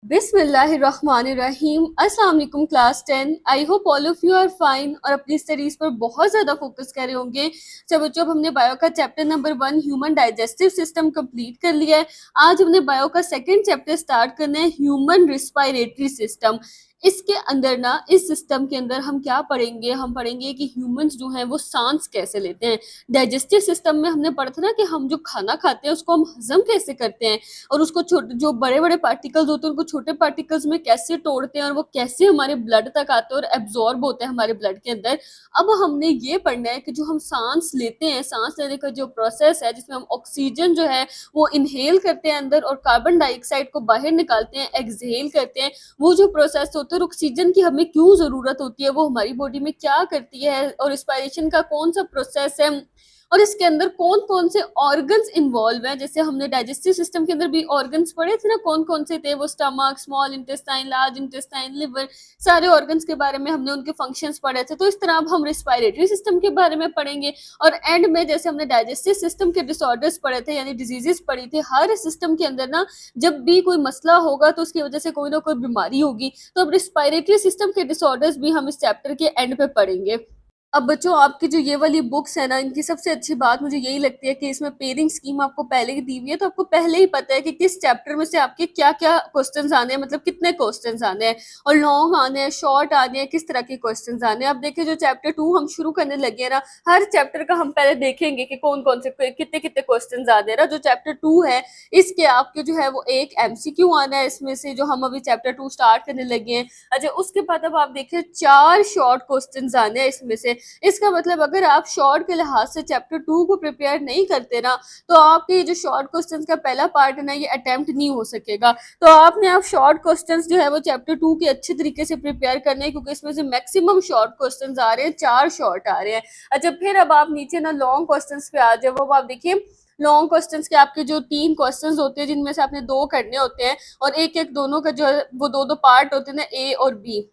बिस्मिल्लाहिर्रहमानिर्रहीम। अस्सलाम वालेकुम class 10। I hope all of you are fine और अपनी स्टडीज पर बहुत ज़्यादा फोकस कर रहे होंगे। चलो बच्चों, अब हमने बायो का chapter number 1 human digestive system complete कर लिया है। आज हमने बायो का सेकंड चैप्टर स्टार्ट करना है, ह्यूमन रिस्पायरेटरी सिस्टम। इसके अंदर ना, इस सिस्टम के अंदर हम क्या पढ़ेंगे, हम पढ़ेंगे कि ह्यूमंस जो हैं वो सांस कैसे लेते हैं। डाइजेस्टिव सिस्टम में हमने पढ़ा था ना कि हम जो खाना खाते हैं उसको हम हजम कैसे करते हैं और उसको छोटे जो बड़े बड़े पार्टिकल्स होते हैं उनको छोटे पार्टिकल्स में कैसे तोड़ते हैं और वो कैसे हमारे ब्लड तक आते हैं और एब्जॉर्ब होते हैं हमारे ब्लड के अंदर। अब हमने ये पढ़ना है कि जो हम सांस लेते हैं, सांस लेने का जो प्रोसेस है जिसमें हम ऑक्सीजन जो है वो इनहेल करते हैं अंदर और कार्बन डाइऑक्साइड को बाहर निकालते हैं, एक्सहेल करते हैं। वो जो प्रोसेस होता है और ऑक्सीजन की हमें क्यों जरूरत होती है, वो हमारी बॉडी में क्या करती है और रिस्पायरेशन का कौन सा प्रोसेस है और इसके अंदर कौन कौन से ऑर्गन्स इन्वॉल्व हैं। जैसे हमने डाइजेस्टिव सिस्टम के अंदर भी ऑर्गन्स पढ़े थे ना, कौन कौन से थे, वो stomach, small intestine, large intestine, liver, सारे ऑर्गन्स के बारे में हमने उनके फंक्शंस पढ़े थे। तो इस तरह अब हम रिस्पायरेटरी सिस्टम के बारे में पढ़ेंगे और एंड में जैसे हमने डाइजेस्टिव सिस्टम के डिसऑर्डर्स पढ़े थे यानी डिजीजेस पढ़ी थी। हर सिस्टम के अंदर ना जब भी कोई मसला होगा तो उसकी वजह से कोई ना कोई बीमारी होगी। तो अब रिस्पायरेटरी सिस्टम के डिसऑर्डर्स भी हम इस चैप्टर के एंड पे पढ़ेंगे। अब बच्चों, आपकी जो ये वाली बुक्स है ना, इनकी सबसे अच्छी बात मुझे यही लगती है कि इसमें पेयरिंग स्कीम आपको पहले ही दी हुई है, तो आपको पहले ही पता है कि किस चैप्टर में से आपके क्या क्या क्वेश्चंस आने हैं, मतलब कितने क्वेश्चंस आने हैं और लॉन्ग आने हैं, शॉर्ट आने हैं, किस तरह के क्वेश्चंस आने हैं। अब देखिए, जो चैप्टर 2 हम शुरू करने लगे हैं ना, हर चैप्टर का हम पहले देखेंगे कि कौन कौन से कितने कितने क्वेश्चन आ रहे हैं। जो चैप्टर 2 है इसके आपके जो है वो एक MCQ आना है इसमें से, जो हम अभी चैप्टर 2 स्टार्ट करने लगे हैं। अच्छा, उसके बाद अब आप देखिए 4 शॉर्ट क्वेश्चन आने हैं इसमें से। इसका मतलब अगर आप शॉर्ट के लिहाज से चैप्टर 2 को प्रिपेयर नहीं करते ना, तो आपके जो शॉर्ट क्वेश्चंस का पहला पार्ट है ना, ये अटेम्प्ट नहीं हो सकेगा। तो आपने आप शॉर्ट क्वेश्चंस जो है वो चैप्टर 2 के अच्छे तरीके से प्रिपेयर करने हैं, क्योंकि इसमें से मैक्सिमम शॉर्ट क्वेश्चंस आ रहे हैं, 4 शॉर्ट आ रहे हैं। अच्छा, फिर अब आप नीचे ना लॉन्ग क्वेश्चंस पे आ जाए। वो आप देखिए, लॉन्ग क्वेश्चंस के आपके जो 3 क्वेश्चंस होते हैं जिनमें से आपने 2 करने होते हैं और एक एक दोनों का जो है वो 2 2 पार्ट होते हैं ना, A और B।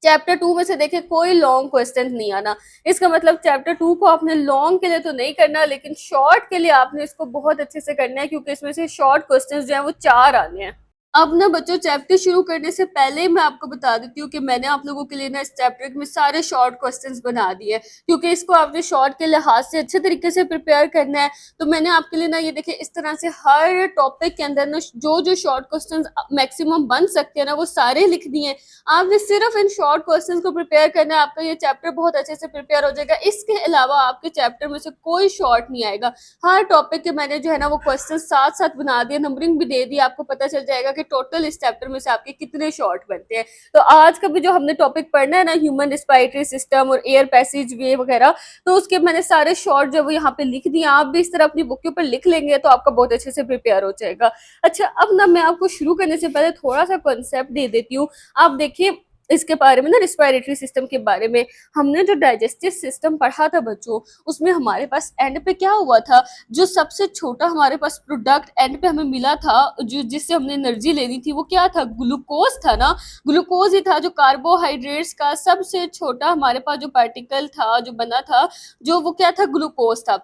चैप्टर 2 में से देखिए कोई लॉन्ग क्वेश्चन नहीं आना। इसका मतलब चैप्टर 2 को आपने लॉन्ग के लिए तो नहीं करना, लेकिन शॉर्ट के लिए आपने इसको बहुत अच्छे से करना है, क्योंकि इसमें से शॉर्ट क्वेश्चंस जो है वो 4 आने हैं। अब ना बच्चों, चैप्टर शुरू करने से पहले मैं आपको बता देती हूँ कि मैंने आप लोगों के लिए ना इस चैप्टर में सारे शॉर्ट क्वेश्चंस बना दिए, क्योंकि इसको आपने शॉर्ट के लिहाज से अच्छे तरीके से प्रिपेयर करना है। तो मैंने आपके लिए ना ये देखिए इस तरह से हर टॉपिक के अंदर ना जो जो शॉर्ट क्वेश्चंस मैक्सिमम बन सकते हैं ना, वो सारे लिख दिए हैं। आपने सिर्फ इन शॉर्ट क्वेश्चंस को प्रिपेयर करना है, आपका ये चैप्टर बहुत अच्छे से प्रिपेयर हो जाएगा। इसके अलावा आपके चैप्टर में से कोई शॉर्ट नहीं आएगा। हर टॉपिक के मैंने जो है ना वो क्वेश्चन साथ साथ बना दिए, नंबरिंग भी दे दी, आपको पता चल जाएगा कि टोटल इस चैप्टर में से आपके कितने शॉर्ट बनते हैं। तो आज का भी जो हमने टॉपिक पढ़ना है ना, ह्यूमन रिस्पायरेटरी सिस्टम और एयर पैसेज वे वगैरह, तो उसके मैंने सारे शॉर्ट जो वो यहाँ पे लिख दिए। आप भी इस तरह अपनी बुक के ऊपर लिख लेंगे तो आपका बहुत अच्छे से प्रिपेयर हो जाएगा। अच्छा, अब ना मैं आपको शुरू करने से पहले थोड़ा सा कॉन्सेप्ट दे देती हूँ। आप देखिए इसके बारे में ना, रिस्पायरेटरी सिस्टम के बारे में हमने जो डाइजेस्टिव सिस्टम पढ़ा था बच्चों, उसमें हमारे पास एंड पे क्या हुआ था, जो सबसे छोटा हमारे पास प्रोडक्ट एंड पे हमें मिला था, जो जिससे हमने एनर्जी लेनी थी, वो क्या था, ग्लूकोज था ना। ग्लूकोज ही था जो कार्बोहाइड्रेट्स का सबसे छोटा हमारे पास जो पार्टिकल था, जो बना था, जो वो क्या था, ग्लूकोज था।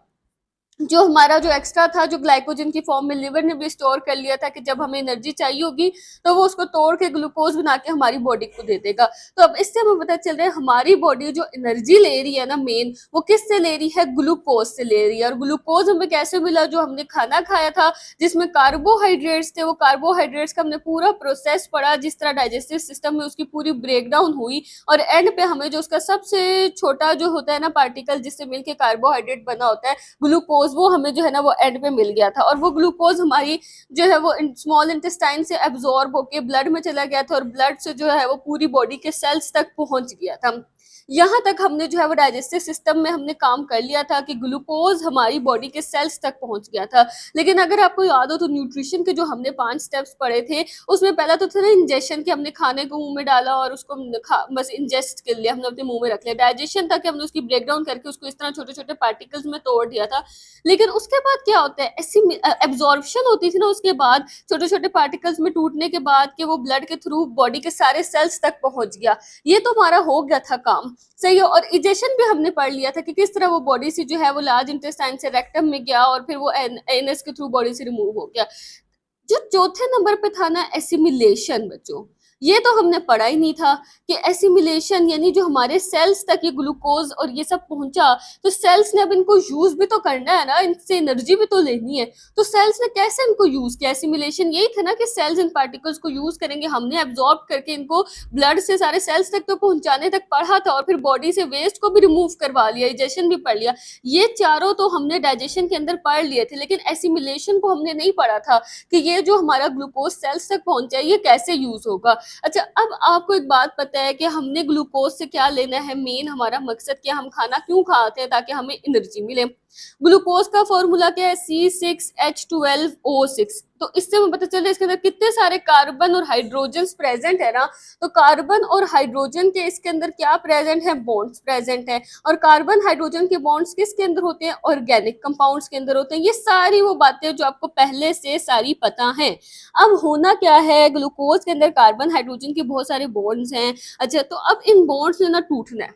जो हमारा जो एक्स्ट्रा था, जो ग्लाइकोजन की फॉर्म में लिवर ने भी स्टोर कर लिया था कि जब हमें एनर्जी चाहिए होगी तो वो उसको तोड़ के ग्लूकोज बना के हमारी बॉडी को दे देगा। तो अब इससे हमें पता चल रहा है हमारी बॉडी जो एनर्जी ले रही है ना मेन, वो किससे ले रही है, ग्लूकोज से ले रही है। और ग्लूकोज हमें कैसे मिला, जो हमने खाना खाया था जिसमें कार्बोहाइड्रेट्स थे, वो कार्बोहाइड्रेट्स का हमने पूरा प्रोसेस पढ़ा, जिस तरह डाइजेस्टिव सिस्टम में उसकी पूरी ब्रेकडाउन हुई और एंड पे हमें जो उसका सबसे छोटा जो होता है ना पार्टिकल, जिससे मिलके कार्बोहाइड्रेट बना होता है, ग्लूकोज, वो हमें जो है ना वो एंड पे मिल गया था। और वो ग्लूकोज हमारी जो है वो स्मॉल इंटेस्टाइन से एब्जॉर्ब होके ब्लड में चला गया था और ब्लड से जो है वो पूरी बॉडी के सेल्स तक पहुंच गया था। यहाँ तक हमने जो है वो डाइजेस्टिव सिस्टम में हमने काम कर लिया था कि ग्लूकोज हमारी बॉडी के सेल्स तक पहुंच गया था। लेकिन अगर आपको याद हो तो न्यूट्रिशन के जो हमने 5 स्टेप्स पढ़े थे, उसमें पहला तो था ना इंजेक्शन, कि हमने खाने को मुंह में डाला और उसको बस इंजेस्ट कर लिया, हमने अपने मुंह में रख लिया। डाइजेशन था कि हमने उसकी ब्रेकडाउन करके उसको इस तरह छोटे छोटे पार्टिकल्स में तोड़ दिया था। लेकिन उसके बाद क्या होता है, ऐसी एब्जॉर्प्शन होती थी ना उसके बाद, छोटे छोटे पार्टिकल्स में टूटने के बाद, कि वो ब्लड के थ्रू बॉडी के सारे सेल्स तक पहुंच गया। ये तो हमारा हो गया था काम, सही है। और इजेशन भी हमने पढ़ लिया था कि किस तरह वो बॉडी से जो है वो लार्ज इंटेस्टाइन से रेक्टम में गया और फिर वो एनएस के थ्रू बॉडी से रिमूव हो गया। जो चौथे नंबर पे था ना एसिमिलेशन बच्चों, ये तो हमने पढ़ा ही नहीं था कि एसिमिलेशन यानी जो हमारे सेल्स तक ये ग्लूकोज और ये सब पहुंचा, तो सेल्स ने अब इनको यूज भी तो करना है ना, इनसे एनर्जी भी तो लेनी है। तो सेल्स ने कैसे इनको यूज किया? एसिमिलेशन यही था ना कि सेल्स इन पार्टिकल्स को यूज करेंगे, हमने एब्जॉर्ब करके इनको ब्लड से सारे सेल्स तक तो पहुंचाने तक पढ़ा था, और फिर बॉडी से वेस्ट को भी रिमूव करवा लिया, डाइजेशन भी पढ़ लिया। ये चारों तो हमने डाइजेशन के अंदर पढ़ लिए थे, लेकिन एसिमिलेशन को हमने नहीं पढ़ा था कि ये जो हमारा ग्लूकोज सेल्स तक पहुंचा है ये कैसे यूज होगा। अच्छा, अब आपको एक बात पता है कि हमने ग्लूकोज से क्या लेना है, मेन हमारा मकसद क्या, हम खाना क्यों खाते हैं? ताकि हमें एनर्जी मिले। ग्लूकोज का फॉर्मूला क्या है? C6H12O6। तो इससे हमें पता चल रहा है इसके अंदर कितने सारे कार्बन और हाइड्रोजन प्रेजेंट है ना। तो कार्बन और हाइड्रोजन के इसके अंदर क्या प्रेजेंट है? बॉन्ड्स प्रेजेंट है। और कार्बन हाइड्रोजन के बॉन्ड्स किसके अंदर होते हैं? ऑर्गेनिक कंपाउंड्स के अंदर होते हैं। ये सारी वो बातें जो आपको पहले से सारी पता है। अब होना क्या है, ग्लूकोज के अंदर कार्बन हाइड्रोजन के बहुत सारे बॉन्ड्स हैं। अच्छा, तो अब इन बॉन्ड्स ने ना टूटना है।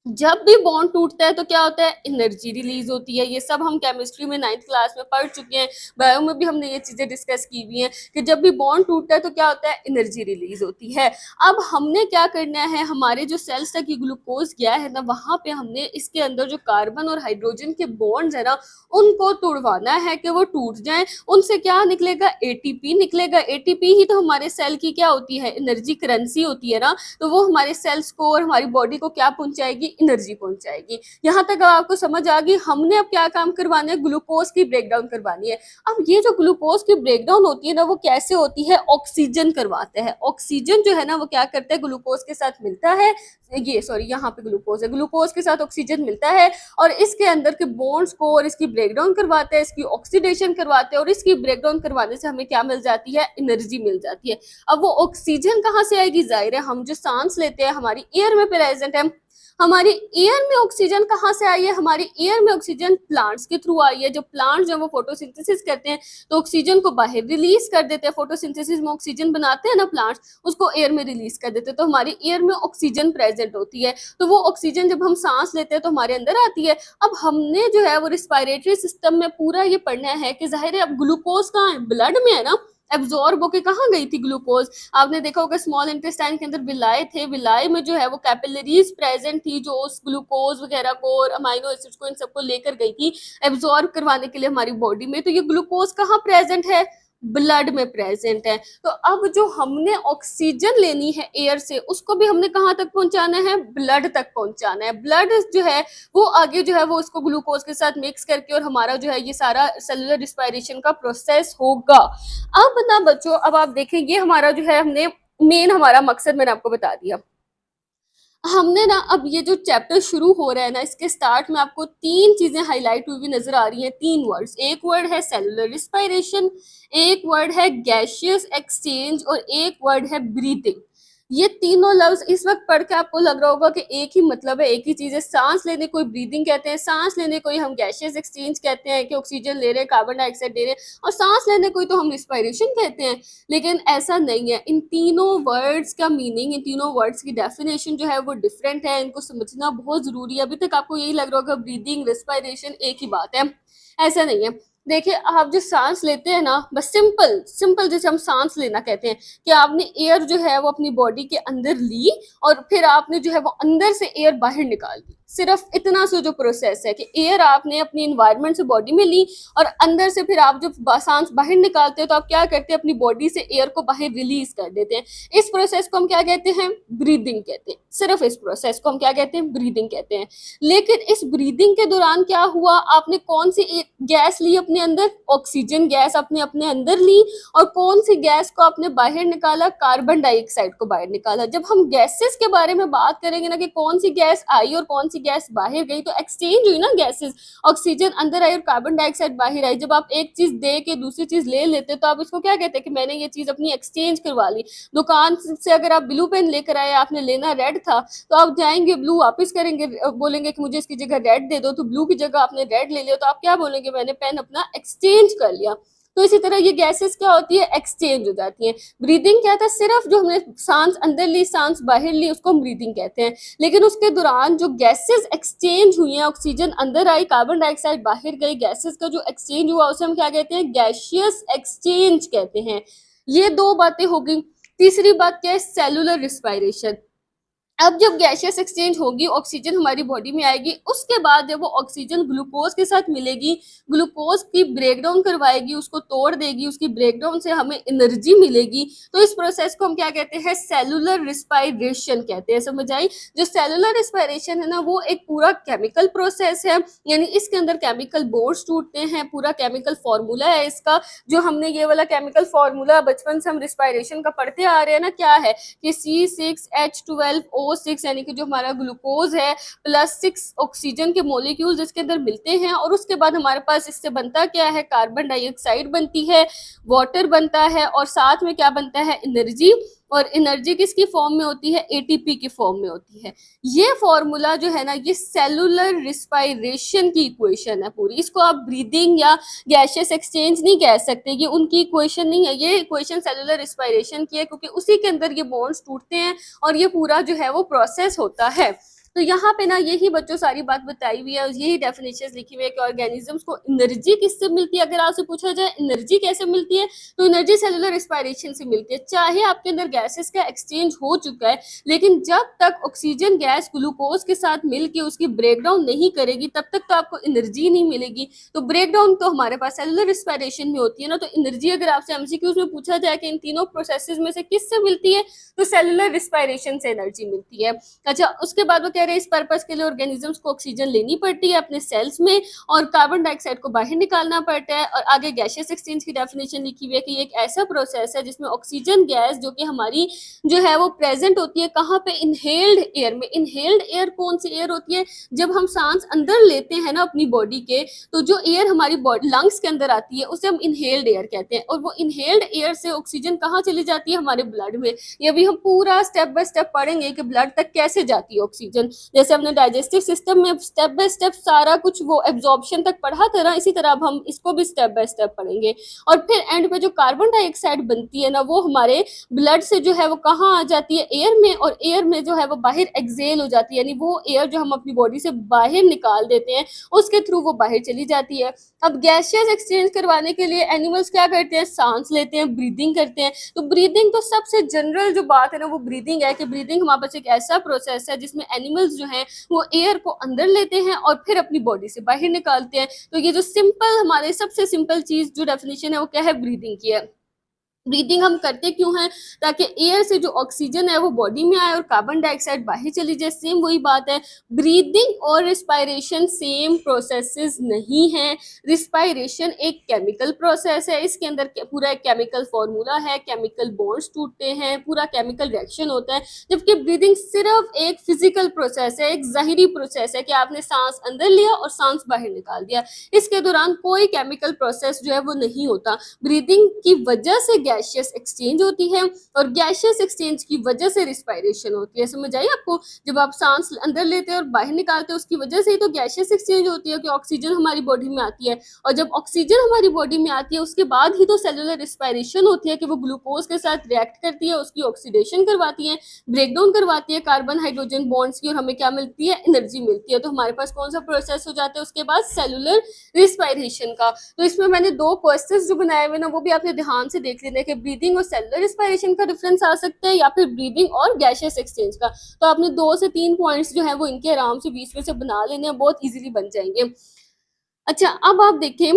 जब भी बॉन्ड टूटता है तो क्या होता है? एनर्जी रिलीज होती है। ये सब हम केमिस्ट्री में 9th क्लास में पढ़ चुके हैं, बायो में भी हमने ये चीजें डिस्कस की हुई हैं कि जब भी बॉन्ड टूटता है तो क्या होता है? एनर्जी रिलीज होती है। अब हमने क्या करना है, हमारे जो सेल्स तक ये ग्लूकोज गया है ना, वहां पे हमने इसके अंदर जो कार्बन और हाइड्रोजन के बॉन्ड्स है ना, उनको तोड़वाना है कि वो टूट जाए। उनसे क्या निकलेगा? एटीपी निकलेगा। एटीपी ही तो हमारे सेल की क्या होती है? एनर्जी करेंसी होती है ना। तो वो हमारे सेल्स को और हमारी बॉडी को क्या पहुंचाएगी? एनर्जी पहुंचाएगी। यहाँ तक आपको समझ आ गई। हमने अब क्या काम करवाना है? ग्लूकोज की ब्रेकडाउन करवानी है। अब ये जो ग्लूकोज की ब्रेकडाउन होती है ना, वो कैसे होती है? ऑक्सीजन करवाते हैं। ऑक्सीजन जो है ना, वो क्या करता है? ग्लूकोज के साथ मिलता है। ये सॉरी, यहाँ पे ग्लूकोज है, ग्लूकोज के साथ ऑक्सीजन मिलता है और इसके अंदर के बॉन्ड्स को और इसकी ब्रेकडाउन करवाते हैं, इसकी ऑक्सीडेशन करवाते हैं, और इसकी ब्रेकडाउन करवाने से हमें क्या मिल जाती है? एनर्जी मिल जाती है। अब वो ऑक्सीजन कहाँ से आएगी? जाहिर है हम जो सांस लेते हैं हमारी एयर में प्रेजेंट है। हमारी एयर में ऑक्सीजन कहाँ से आई है? हमारी एयर में ऑक्सीजन प्लांट्स के थ्रू आई है। जो प्लांट्स जो वो फोटोसिंथेसिस करते हैं तो ऑक्सीजन को बाहर रिलीज कर देते हैं। फोटोसिंथेसिस में ऑक्सीजन बनाते हैं ना प्लांट्स, उसको एयर में रिलीज कर देते हैं। तो हमारी एयर में ऑक्सीजन प्रेजेंट होती है। तो वो ऑक्सीजन जब हम सांस लेते हैं तो हमारे अंदर आती है। अब हमने जो है वो रिस्पायरेटरी सिस्टम में पूरा ये पढ़ना है कि जाहिर है अब ग्लूकोज कहाँ है? ब्लड में है ना। एब्जॉर्ब होके कहाँ गई थी ग्लूकोज? आपने देखा होगा स्मॉल इंटेस्टाइन के अंदर विलाय थे, विलाय में जो है वो कैपिलरीज प्रेजेंट थी जो उस ग्लूकोज वगैरह को और अमाइनो एसिड्स को इन सबको लेकर गई थी एब्जॉर्ब करवाने के लिए हमारी बॉडी में। तो ये ग्लूकोज कहाँ प्रेजेंट है? ब्लड में प्रेजेंट है। तो अब जो हमने ऑक्सीजन लेनी है एयर से, उसको भी हमने कहाँ तक पहुंचाना है? ब्लड तक पहुंचाना है। ब्लड जो है वो आगे जो है वो उसको ग्लूकोज के साथ मिक्स करके और हमारा जो है ये सारा सेलुलर रिस्पायरेशन का प्रोसेस होगा। अब ना बच्चों, अब आप देखें ये हमारा जो है हमने मेन हमारा मकसद मैंने आपको बता दिया। हमने ना अब ये जो चैप्टर शुरू हो रहा है ना, इसके स्टार्ट में आपको तीन चीजें हाईलाइट हुई नजर आ रही हैं, तीन वर्ड्स। एक वर्ड है सेलुलर रिस्पायरेशन, एक वर्ड है गैसियस एक्सचेंज और एक वर्ड है ब्रीथिंग। ये तीनों लफ्ज इस वक्त पढ़ के आपको लग रहा होगा कि एक ही मतलब है, एक ही चीज है। सांस लेने को ब्रीदिंग कहते हैं, सांस लेने को हम गैसियस एक्सचेंज कहते हैं कि ऑक्सीजन ले रहे हैं, कार्बन डाइऑक्साइड ले रहे हैं, और सांस लेने को तो हम रिस्पायरेशन कहते हैं। लेकिन ऐसा नहीं है। इन तीनों वर्ड्स का मीनिंग, इन तीनों वर्ड्स की डेफिनेशन जो है वो डिफरेंट है। इनको समझना बहुत जरूरी है। अभी तक आपको यही लग रहा होगा ब्रीदिंग रिस्पायरेशन एक ही बात है, ऐसा नहीं है। देखिए, आप जो सांस लेते हैं ना, बस सिंपल सिंपल जैसे हम सांस लेना कहते हैं कि आपने एयर जो है वो अपनी बॉडी के अंदर ली और फिर आपने जो है वो अंदर से एयर बाहर निकाल दी। सिर्फ इतना सा जो प्रोसेस है कि एयर आपने अपनी इन्वायरमेंट से बॉडी में ली और अंदर से फिर आप जब सांस बाहर निकालते हो तो आप क्या करते हैं? अपनी बॉडी से एयर को बाहर रिलीज कर देते हैं। इस प्रोसेस को हम क्या कहते हैं? ब्रीदिंग कहते हैं। सिर्फ इस प्रोसेस को हम क्या कहते हैं? ब्रीदिंग कहते हैं। लेकिन इस ब्रीदिंग के दौरान क्या हुआ? आपने कौन सी गैस ली अपने अंदर? ऑक्सीजन गैस अपने अपने अंदर ली। और कौन सी गैस को आपने बाहर निकाला? कार्बन डाइऑक्साइड को बाहर निकाला। जब हम गैसेस के बारे में बात करेंगे ना कि कौन सी गैस आई और कौन सी गैस बाहर गई, तो एक्सचेंज हुई ना गैसेस। ऑक्सीजन अंदर आई और कार्बन डाइऑक्साइड बाहर आई। जब आप एक चीज दे के दूसरी चीज ले लेते तो आप इसको क्या कहते हैं? कि मैंने ये चीज अपनी एक्सचेंज करवा ली। दुकान से अगर आप ब्लू पेन लेकर आए, आपने लेना रेड था, तो आप जाएंगे ब्लू वापस करेंगे, बोलेंगे कि मुझे इसकी जगह रेड दे दो, तो ब्लू की जगह आपने रेड ले लिया, तो आप क्या बोलेंगे? मैंने पेन अपना एक्सचेंज कर लिया। तो इसी तरह ये गैसेस क्या होती है, एक्सचेंज हो जाती हैं। ब्रीदिंग क्या था, सिर्फ जो हमने सांस अंदर ली सांस बाहर ली उसको हम ब्रीदिंग कहते हैं, लेकिन उसके दौरान जो गैसेस एक्सचेंज हुई हैं, ऑक्सीजन अंदर आई कार्बन डाइऑक्साइड बाहर गई, गैसेस का जो एक्सचेंज हुआ उसे हम क्या कहते हैं, गैशियस एक्सचेंज कहते हैं। ये दो बातें हो गई। तीसरी बात क्या है, सेलुलर रिस्पायरेशन। अब जब गैसियस एक्सचेंज होगी, ऑक्सीजन हमारी बॉडी में आएगी, उसके बाद जब वो ऑक्सीजन ग्लूकोज के साथ मिलेगी, ग्लूकोज की ब्रेकडाउन करवाएगी, उसको तोड़ देगी, उसकी ब्रेकडाउन से हमें एनर्जी मिलेगी। तो इस प्रोसेस को हम क्या कहते हैं, सेलुलर रिस्पायरेशन कहते हैं। समझ आई? जो सेलुलर रिस्पायरेशन है ना, वो एक पूरा केमिकल प्रोसेस है, यानी इसके अंदर केमिकल बॉन्ड्स टूटते हैं, पूरा केमिकल फॉर्मूला है इसका। जो हमने ये वाला केमिकल फॉर्मूला बचपन से हम रिस्पायरेशन का पढ़ते आ रहे हैं ना, क्या है कि C6H12O6 यानी कि जो हमारा ग्लूकोज है प्लस 6 ऑक्सीजन के मोलिक्यूल्स इसके अंदर मिलते हैं, और उसके बाद हमारे पास इससे बनता क्या है, कार्बन डाइऑक्साइड बनती है, वाटर बनता है, और साथ में क्या बनता है, एनर्जी। और एनर्जी किसकी फॉर्म में होती है, एटीपी की फॉर्म में होती है। ये फॉर्मूला जो है ना, ये सेलुलर रिस्पायरेशन की इक्वेशन है पूरी। इसको आप ब्रीदिंग या गैसियस एक्सचेंज नहीं कह सकते, ये उनकी इक्वेशन नहीं है, ये इक्वेशन सेलुलर रिस्पायरेशन की है, क्योंकि उसी के अंदर ये बॉन्ड्स टूटते हैं और ये पूरा जो है वो प्रोसेस होता है। तो यहाँ पे ना यही बच्चों सारी बात बताई हुई है, और यही डेफिनेशंस लिखी हुई है कि ऑर्गेनिजम्स को एनर्जी किससे मिलती है। अगर आपसे पूछा जाए एनर्जी कैसे मिलती है, तो एनर्जी सेलुलर रिस्पायरेशन से मिलती है। चाहे आपके अंदर गैसेस का एक्सचेंज हो चुका है, लेकिन जब तक ऑक्सीजन गैस ग्लूकोज के साथ मिलकर उसकी ब्रेकडाउन नहीं करेगी, तब तक तो आपको एनर्जी नहीं मिलेगी। तो ब्रेकडाउन तो हमारे पास सेलुलर रिस्पायरेशन में होती है ना। तो एनर्जी अगर आपसे एमसीक्यूज में पूछा जाए कि इन तीनों प्रोसेसेस में से किससे मिलती है, तो सेलुलर रिस्पायरेशन से एनर्जी मिलती है। अच्छा, उसके बाद वो कह रहे हैं इस पर्पस के लिए ऑर्गेनिजम्स को ऑक्सीजन लेनी पड़ती है अपने सेल्स में, और कार्बन डाइऑक्साइड को बाहर निकालना पड़ता है। और आगे गैसियस एक्सचेंज की डेफिनेशन लिखी हुई है कि ये एक ऐसा प्रोसेस है जिसमें ऑक्सीजन गैस जो कि हमारी जो है वो प्रेजेंट होती है कहाँ पे, इनहेल्ड एयर में। इनहेल्ड एयर कौन सी एयर होती है, जब हम सांस अंदर लेते हैं ना अपनी बॉडी के, तो जो एयर हमारी बॉडी लंग्स के अंदर आती है उसे हम इनहेल्ड एयर कहते हैं। और वो इनहेल्ड एयर से ऑक्सीजन कहाँ चली जाती है, हमारे ब्लड में। ये भी हम पूरा स्टेप बाय स्टेप पढ़ेंगे कि ब्लड तक कैसे जाती है ऑक्सीजन। जैसे हमने डाइजेस्टिव सिस्टम में स्टेप बाय स्टेप सारा कुछ वो एब्जॉर्प्शन तक पढ़ा था ना, इसी तरह अब हम इसको भी स्टेप बाय स्टेप पढ़ेंगे। और फिर एंड पे जो कार्बन डाइऑक्साइड बनती है ना, वो हमारे ब्लड से जो है वो कहाँ आ जाती है, एयर में, और एयर में जो है वो बाहर एक्सेल हो जाती है, यानी वो एयर जो हम अपनी बॉडी से बाहर निकाल देते हैं उसके थ्रू वो बाहर चली जाती है। अब गैसियस एक्सचेंज करवाने के लिए एनिमल्स क्या करते हैं, सांस लेते हैं, ब्रीदिंग करते हैं। तो ब्रीदिंग तो सबसे जनरल जो बात है ना वो ब्रीदिंग है, कि ब्रीदिंग हमारे पास एक ऐसा प्रोसेस है जिसमें एनिमल्स जो हैं वो एयर को अंदर लेते हैं और फिर अपनी बॉडी से बाहर निकालते हैं। तो ये जो सिंपल हमारे सबसे सिंपल चीज जो डेफिनेशन है वो क्या है, ब्रीदिंग की है। ब्रीदिंग हम करते क्यों हैं, ताकि एयर से जो ऑक्सीजन है वो बॉडी में आए और कार्बन डाइऑक्साइड बाहर चली जाए। सेम वही बात है, ब्रीदिंग और रिस्पायरेशन सेम प्रोसेसेस नहीं है। रिस्पायरेशन एक केमिकल प्रोसेस है, इसके अंदर पूरा एक केमिकल फॉर्मूला है, केमिकल बॉन्ड्स टूटते हैं, पूरा केमिकल रिएक्शन होता है। जबकि ब्रीदिंग सिर्फ एक फिजिकल प्रोसेस है, एक ज़ाहिरी प्रोसेस है कि आपने सांस अंदर लिया और सांस बाहर निकाल दिया। इसके दौरान कोई केमिकल प्रोसेस जो है वो नहीं होता। ब्रीदिंग की वजह से गैसियस एक्सचेंज होती है, और गैसियस एक्सचेंज की वजह से रिस्पायरेशन होती है। समझ आई आपको? जब आप सांस अंदर लेते हैं और बाहर निकालते हैं उसकी वजह से ही तो गैसियस एक्सचेंज होती है कि ऑक्सीजन हमारी बॉडी में आती है, और जब ऑक्सीजन हमारी बॉडी में आती है उसके बाद ही तो सेलुलर रिस्पायरेशन होती है कि वो ग्लूकोज के साथ रिएक्ट करती है, उसकी ऑक्सीडेशन करवाती है, ब्रेकडाउन करवाती है कार्बन हाइड्रोजन बॉन्ड्स की, और हमें क्या मिलती है, एनर्जी मिलती है। तो हमारे पास कौन सा प्रोसेस हो जाता है उसके बाद, सेलुलर रिस्पायरेशन का। तो इसमें मैंने दो क्वेश्चंस जो बनाए हुए ना वो भी आपने ध्यान से देख लेना कि ब्रीदिंग और सेलुलर रिस्पायरेशन का डिफरेंस आ सकता है, या फिर ब्रीदिंग और गैसियस एक्सचेंज का। तो आपने 2 से 3 पॉइंट्स जो है वो इनके आराम से बीच में से बना लेने हैं, बहुत इजीली बन जाएंगे। अच्छा, अब आप देखें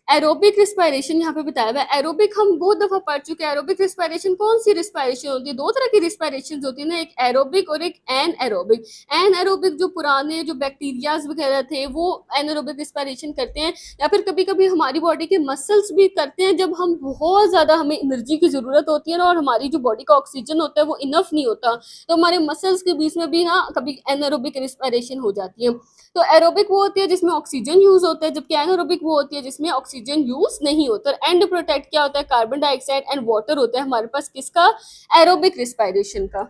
एरोबिक रिस्पायरेशन यहाँ पे बताया हुआ है। एरोबिक हम बहुत दफा पढ़ चुके हैं। एरोबिक रिस्पायरेशन कौन सी रिस्पायरेशन होती है, दो तरह की रिस्पायरेशन होती है ना, एक एरोबिक और एक एन एरोबिक। एन एरोबिक जो पुराने जो बैक्टीरियाज वगैरह थे वो एनएरोबिक रिस्पायरेशन करते हैं, या फिर कभी कभी हमारी बॉडी के मसल्स भी करते हैं जब हम बहुत ज्यादा हमें एनर्जी की जरूरत होती है ना, और हमारी जो बॉडी का ऑक्सीजन होता है वो इनफ नहीं होता, तो हमारे मसल्स के बीच में भी ना कभी एनएरोबिक रिस्पायरेशन हो जाती है। तो एरोबिक वो होती है जिसमें ऑक्सीजन यूज होता है, जबकि एनारोबिक वो होती है जिसमें ऑक्सीजन यूज नहीं होता। एंड प्रोटेक्ट क्या होता है, कार्बन डाइऑक्साइड एंड वाटर होता है हमारे पास किसका, एरोबिक रिस्पायरेशन का।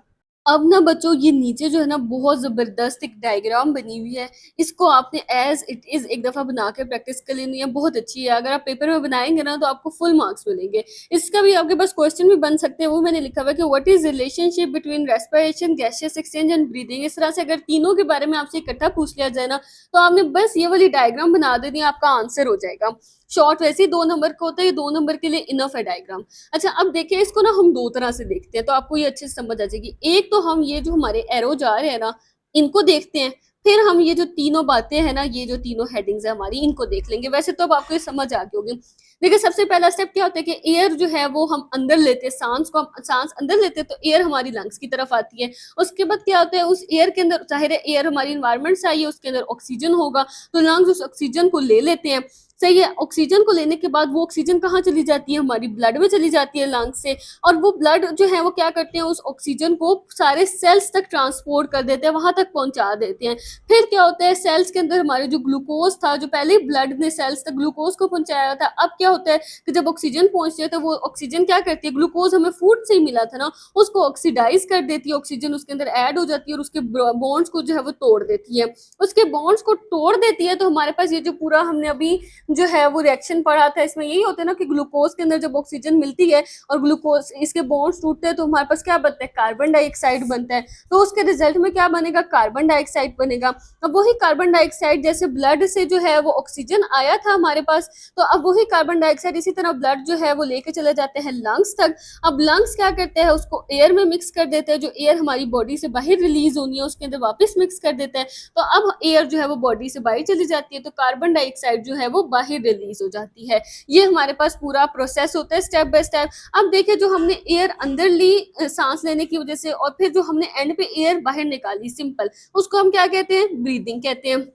अब ना बच्चों ये नीचे जो है ना बहुत ज़बरदस्त एक डायग्राम बनी हुई है। इसको आपने एज़ इट इज़ एक दफ़ा बना के प्रैक्टिस कर लेनी है, बहुत अच्छी है। अगर आप पेपर में बनाएँगे ना तो आपको फुल मार्क्स मिलेंगे। इसका भी आपके पास क्वेश्चन भी बन सकते हैं, वो मैंने लिखा हुआ है कि what is relationship between respiration, gaseous exchange and breathing. इस तरह से अगर तीनों के बारे में आपसे इकट्ठा पूछ लिया जाए ना, तो आपने बस ये वाली डायग्राम बना देनी है, आपका आंसर हो जाएगा। शॉर्ट वैसे ही 2 नंबर का होता है, ये 2 नंबर के लिए इनफ है डायग्राम। अच्छा, अब देखिए इसको ना हम 2 तरह से देखते हैं, तो आपको ये अच्छे से समझ आ जाएगी। एक तो हम ये जो हमारे एरो जा रहे हैं ना, इनको देखते हैं, फिर हम ये जो तीनों बातें हैं ना, ये जो तीनों हेडिंग्स हैं हमारी, इनको देख लेंगे। वैसे तो अब आपको ये समझ आ गई होगी। देखिए सबसे पहला स्टेप क्या होता है कि एयर जो है वो हम अंदर लेते हैं, साँस अंदर लेते हैं तो एयर हमारी लंग्स की तरफ आती है। उसके बाद क्या होता है, उस एयर के अंदर ज़ाहिर है एयर हमारी एनवायरनमेंट से आई है, उसके अंदर ऑक्सीजन होगा, तो लंग्स उस ऑक्सीजन को ले लेते हैं। सही है, ऑक्सीजन को लेने के बाद वो ऑक्सीजन कहाँ चली जाती है, हमारी ब्लड में चली जाती है लंग्स से, और वो ब्लड जो है वो क्या करते हैं, उस ऑक्सीजन को सारे सेल्स तक ट्रांसपोर्ट कर देते हैं, वहां तक पहुंचा देते हैं। फिर क्या होता है, सेल्स के अंदर हमारे जो ग्लूकोज था, जो पहले ही ब्लड ने सेल्स तक ग्लूकोज को पहुंचाया था, अब क्या होता है कि जब ऑक्सीजन पहुंचती है तो वो ऑक्सीजन क्या करती है, ग्लूकोज हमें फूड से ही मिला था ना, उसको ऑक्सीडाइज कर देती है, ऑक्सीजन उसके अंदर ऐड हो जाती है और उसके बॉन्ड्स को जो है वो तोड़ देती है। उसके बॉन्ड्स को तोड़ देती है तो हमारे पास ये जो पूरा हमने अभी जो है वो रिएक्शन पढ़ा था, इसमें यही होता है ना कि ग्लूकोज के अंदर जब ऑक्सीजन मिलती है और ग्लूकोज इसके बॉन्ड्स टूटते हैं तो हमारे पास क्या बनता है, कार्बन डाइऑक्साइड बनता है। तो उसके रिजल्ट में क्या बनेगा, कार्बन डाइऑक्साइड बनेगा। अब वही कार्बन डाइऑक्साइड जैसे ब्लड से जो है वो ऑक्सीजन आया था हमारे पास, तो अब वही कार्बन डाइऑक्साइड इसी तरह ब्लड जो है वो लेके चले जाते हैं लंग्स तक। अब लंग्स क्या करते हैं, उसको एयर में मिक्स कर देते हैं, जो एयर हमारी बॉडी से बाहर रिलीज होनी है उसके अंदर वापस मिक्स कर देते हैं। तो अब एयर जो है वो बॉडी से बाहर चली जाती है, तो कार्बन डाइऑक्साइड जो है वो बाहर रिलीज हो जाती है। ये हमारे पास पूरा प्रोसेस होता है स्टेप बाय स्टेप। अब देखिए जो हमने एयर अंदर ली सांस लेने की वजह से, और फिर जो हमने एंड पे एयर बाहर निकाली सिंपल, उसको हम क्या कहते हैं, ब्रीदिंग कहते हैं।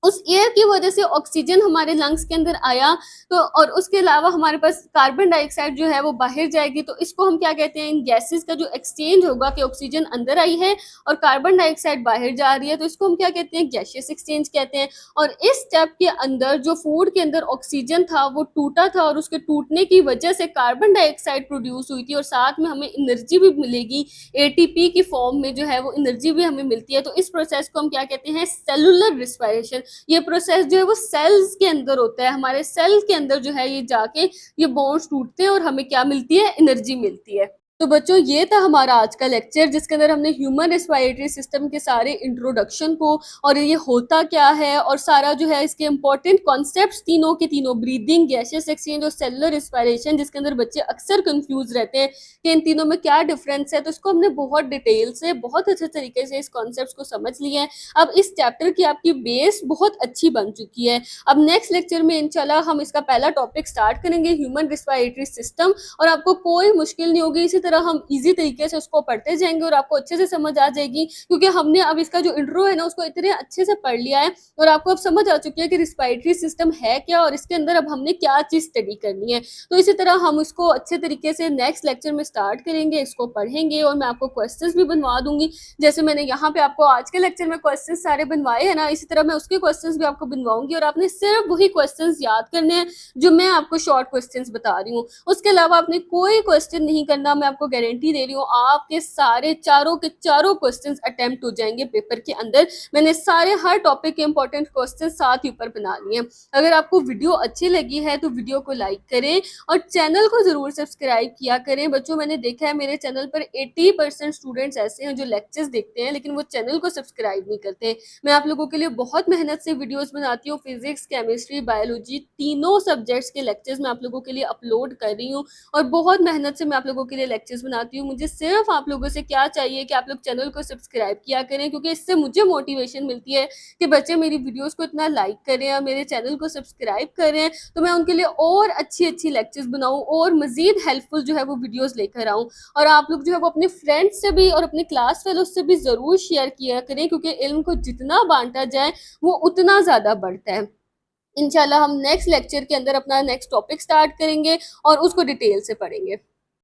उस एयर की वजह से ऑक्सीजन हमारे लंग्स के अंदर आया, तो और उसके अलावा हमारे पास कार्बन डाइऑक्साइड जो है वो बाहर जाएगी, तो इसको हम क्या कहते हैं, इन गैसेस का जो एक्सचेंज होगा कि ऑक्सीजन अंदर आई है और कार्बन डाइऑक्साइड बाहर जा रही है, तो इसको हम क्या कहते हैं, गैसियस एक्सचेंज कहते हैं। और इस स्टेप के अंदर जो फूड के अंदर ऑक्सीजन था वो टूटा था, और उसके टूटने की वजह से कार्बन डाइऑक्साइड प्रोड्यूस हुई थी, और साथ में हमें एनर्जी भी मिलेगी, एटीपी की फॉर्म में जो है वो एनर्जी भी हमें मिलती है। तो इस प्रोसेस को हम क्या कहते हैं, सेलुलर रिस्पायरेशन। ये प्रोसेस जो है वो सेल्स के अंदर होता है, हमारे सेल के अंदर जो है ये जाके ये बॉन्ड्स टूटते हैं और हमें क्या मिलती है, एनर्जी मिलती है। तो बच्चों ये था हमारा आज का लेक्चर, जिसके अंदर हमने ह्यूमन रेस्पिरेटरी सिस्टम के सारे इंट्रोडक्शन को, और ये होता क्या है, और सारा जो है इसके इंपॉर्टेंट कॉन्सेप्ट्स तीनों के तीनों, ब्रीदिंग, गैसियस एक्सचेंज और सेलुलर रेस्पिरेशन, जिसके अंदर बच्चे अक्सर कंफ्यूज रहते हैं कि इन तीनों में क्या डिफरेंस है, तो इसको हमने बहुत डिटेल से, बहुत अच्छे तरीके से इस कॉन्सेप्ट को समझ लिया है। अब इस चैप्टर की आपकी बेस बहुत अच्छी बन चुकी है। अब नेक्स्ट लेक्चर में इंशाल्लाह हम इसका पहला टॉपिक स्टार्ट करेंगे, ह्यूमन रेस्पिरेटरी सिस्टम, और आपको कोई मुश्किल नहीं होगी, इसी तरह हम इजी तरीके से उसको पढ़ते जाएंगे और आपको अच्छे से समझ आ जाएगी, क्योंकि हमने अब इसका जो इंट्रो है ना उसको इतने अच्छे से पढ़ लिया है, और आपको अब समझ आ चुकी है कि रेस्पिरेटरी सिस्टम है क्या और इसके अंदर अब हमने क्या चीज स्टडी करनी है। तो इसी तरह हम इसको अच्छे तरीके से नेक्स्ट लेक्चर में स्टार्ट करेंगे, इसको पढ़ेंगे, और मैं आपको क्वेश्चंस भी बनवा दूंगी, जैसे मैंने यहाँ पे आपको आज के लेक्चर में क्वेश्चन सारे बनवाए हैं ना, इसी तरह मैं उसके क्वेश्चंस भी आपको बनवाऊंगी, और आपने सिर्फ वही क्वेश्चंस याद करने हैं जो मैं आपको शॉर्ट क्वेश्चंस बता रही हूँ। उसके अलावा आपने कोई क्वेश्चन नहीं करना, मैं आपको गारंटी दे रही हूँ, आपके सारे चारों के चारों क्वेश्चंस अटेम्प्ट हो जाएंगे पेपर के अंदर। मैंने सारे हर टॉपिक के इंपॉर्टेंट क्वेश्चन साथ ही ऊपर बना लिए। अगर आपको वीडियो अच्छी लगी है तो वीडियो को लाइक करें और चैनल को जरूर सब्सक्राइब किया करें। बच्चों मैंने देखा है मेरे चैनल पर 80% स्टूडेंट्स ऐसे हैं जो लेक्चर्स देखते हैं लेकिन वो चैनल को सब्सक्राइब नहीं करते। मैं आप लोगों के लिए बहुत मेहनत से वीडियोस बनाती हूँ, फिजिक्स, केमिस्ट्री, बायोलॉजी तीनों सब्जेक्ट्स के लेक्चर्स मैं आप लोगों के लिए अपलोड कर रही हूँ, और बहुत मेहनत से मैं आप लोगों के लिए लेक्चर्स बनाती हूँ। मुझे सिर्फ आप लोगों से क्या चाहिए कि आप लोग चैनल को सब्सक्राइब किया करें, क्योंकि इससे मुझे मोटिवेशन मिलती है कि बच्चे मेरी वीडियोस को इतना लाइक करें और मेरे चैनल को सब्सक्राइब करें, तो मैं उनके लिए और अच्छी अच्छी लेक्चर्स बनाऊँ और मजीद हेल्पफुल जो है वो वीडियोस लेकर आऊँ। और आप लोग जो है वो अपने फ्रेंड्स से भी और अपने क्लास फेलोज से भी ज़रूर शेयर किया करें, क्योंकि इल्म को जितना बांटा जाए वो उतना ज़्यादा बढ़ता है। इंशाल्लाह हम नेक्स्ट लेक्चर के अंदर अपना नेक्स्ट टॉपिक स्टार्ट करेंगे और उसको डिटेल से पढ़ेंगे।